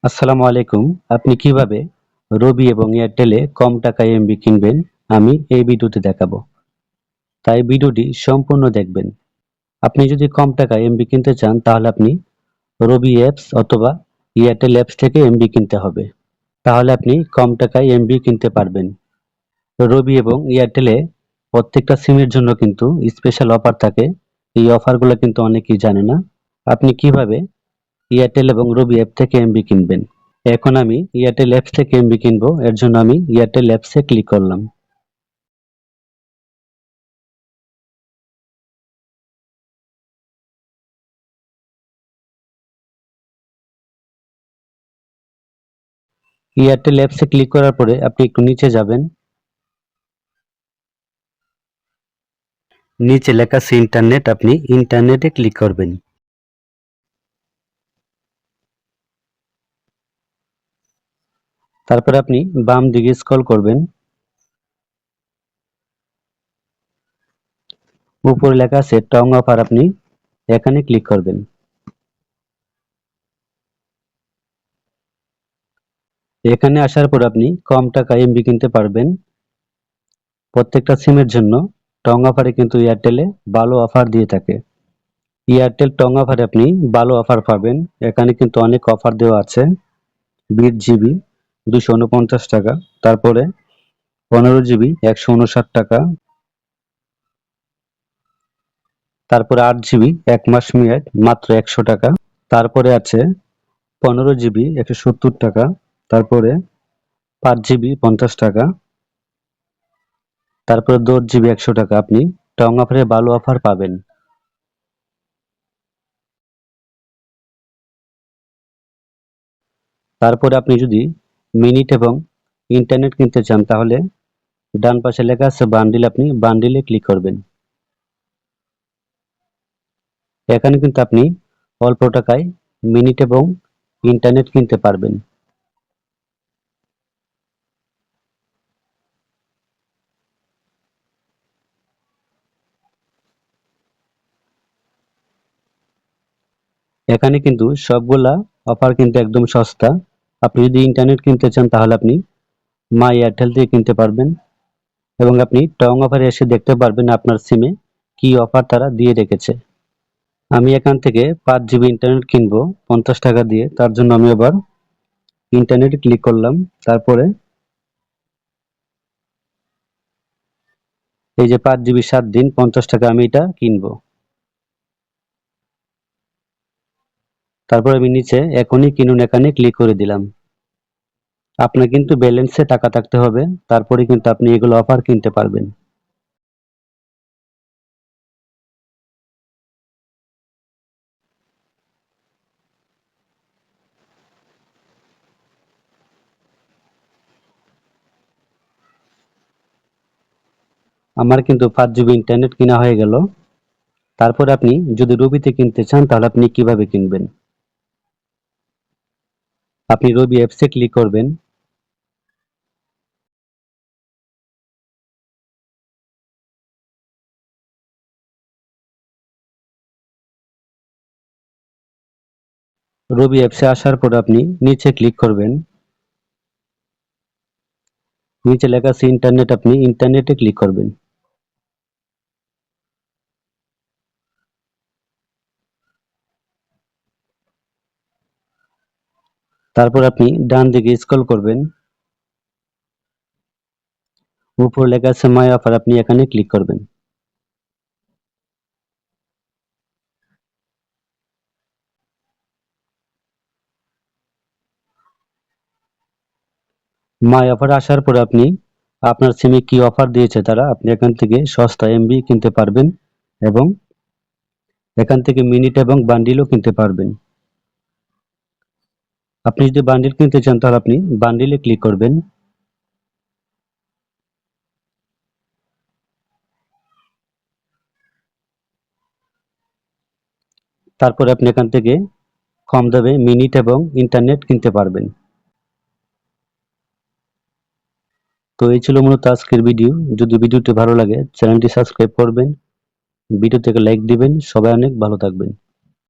আসসালামু আলাইকুম। আপনি কিভাবে রবি এবং এয়ারটেলে কম টাকায় এমবি কিনবেন আমি এই ভিডিওতে দেখাবো। তাই ভিডিওটি সম্পূর্ণ দেখবেন। আপনি যদি কম টাকায় এমবি কিনতে চান তাহলে আপনি রবি অ্যাপস অথবা এয়ারটেল অ্যাপস থেকে এমবি কিনতে হবে। তাহলে আপনি কম টাকায় এমবি কিনতে পারবেন। রবি এবং এয়ারটেলে প্রত্যেকটা সিমের জন্য কিন্তু স্পেশাল অফার থাকে। এই অফারগুলো কিন্তু অনেকেই জানে না। আপনি কিভাবে এয়ারটেল এবং রবি অ্যাপ থেকে এমবি কিনবেন। এখন আমি এয়ারটেল অ্যাপস থেকে এমবি কিনবো, এর জন্য আমি এয়ারটেল অ্যাপসে ক্লিক করলাম। এয়ারটেল অ্যাপসে ক্লিক করার পরে আপনি একটু নিচে যাবেন। নিচে লেখা আছে ইন্টারনেট, আপনি ইন্টারনেটে ক্লিক করবেন। তারপরে আপনি বাম দিকে স্ক্রল করবেন। উপরে লেখা আছে টং অফার, আপনি এখানে ক্লিক করবেন। এখানে আসার পর আপনি কম টাকায় এমবি কিনতে পারবেন। প্রত্যেকটা সিমের জন্য টং অফারে কিন্তু এয়ারটেলে ভালো অফার দিয়ে থাকে। এয়ারটেল টং অফারে আপনি ভালো অফার পাবেন। এখানে কিন্তু অনেক অফার দেওয়া আছে। 20 জিবি 249 টাকা, তারপরে 15 জিবি 159 টাকা, তারপরে 8 জিবি 1 মাস মেয়াদ মাত্র 100 টাকা, তারপরে আছে 15 জিবি 170 টাকা, তারপরে 5 জিবি 50 টাকা, তারপরে 10 জিবি 100 টাকা। আপনি টং অফারে ভালো অফার পাবেন। তারপরে আপনি যদি মিনিট এবং ইন্টারনেট কিনতে চান তাহলে ডান পাশে লেখা আছে বান্ডিল, আপনি বান্ডিলে ক্লিক করবেন। এখানে কিন্তু আপনি অল্প টাকায় মিনিট এবং ইন্টারনেট কিনতে পারবেন। এখানে কিন্তু সবগুলা অফার কিন্তু একদম সস্তা। আপনি যদি ইন্টারনেট কিনতে চান তাহলে আপনি মাই এয়ারটেল দিয়ে কিনতে পারবেন এবং আপনি টং অফারে এসে দেখতে পারবেন আপনার সিমে কি অফার তারা দিয়ে রেখেছে। আমি এখান থেকে 5 জিবি ইন্টারনেট কিনবো 50 টাকা দিয়ে, তার জন্য আমি আবার ইন্টারনেটে ক্লিক করলাম। তারপরে এই যে 5 জিবি 7 দিন 50 টাকা, আমি এটা কিনবো। তারপর আমি নিচে এখনই কিনুন এখানে ক্লিক করে দিলাম। আপনার কিন্তু ব্যালেন্সে টাকা থাকতে হবে, তারপরে কিন্তু আপনি এগুলো অফার কিনতে পারবেন। আমার কিন্তু 5 জিবি ইন্টারনেট কিনা হয়ে গেল। তারপর আপনি যদি রবিতে কিনতে চান তাহলে আপনি কিভাবে কিনবেন। আপনি রবি অ্যাপসে ক্লিক করবেন। রবি অ্যাপসে আসার পর আপনি নিচে ক্লিক করবেন। নিচে লেখা আছে ইন্টারনেট, আপনি ইন্টারনেটে ক্লিক করবেন। তারপর আপনি ডান দিকে স্ক্রল করবেন। উপরে লেখা আছে মাই অফার, আপনি এখানে ক্লিক করবেন। মাই অফার আসার পর আপনি আপনার সিমে কি অফার দিয়েছে তারা, আপনি এখান থেকে সস্তা এমবি কিনতে পারবেন এবং এখান থেকে মিনিট এবং বান্ডিলও কিনতে পারবেন। আপনি যদি বান্ডিল কিনতে চান তাহলে আপনি বান্ডিলে ক্লিক করবেন। তারপরে আপনি এখান থেকে কম দামে মিনিট এবং ইন্টারনেট কিনতে পারবেন। তো এই ছিল মূলত আজকের ভিডিও। যদি ভিডিওটি ভালো লাগে চ্যানেলটি সাবস্ক্রাইব করবেন, ভিডিও থেকে লাইক দিবেন। সবাই অনেক ভালো থাকবেন।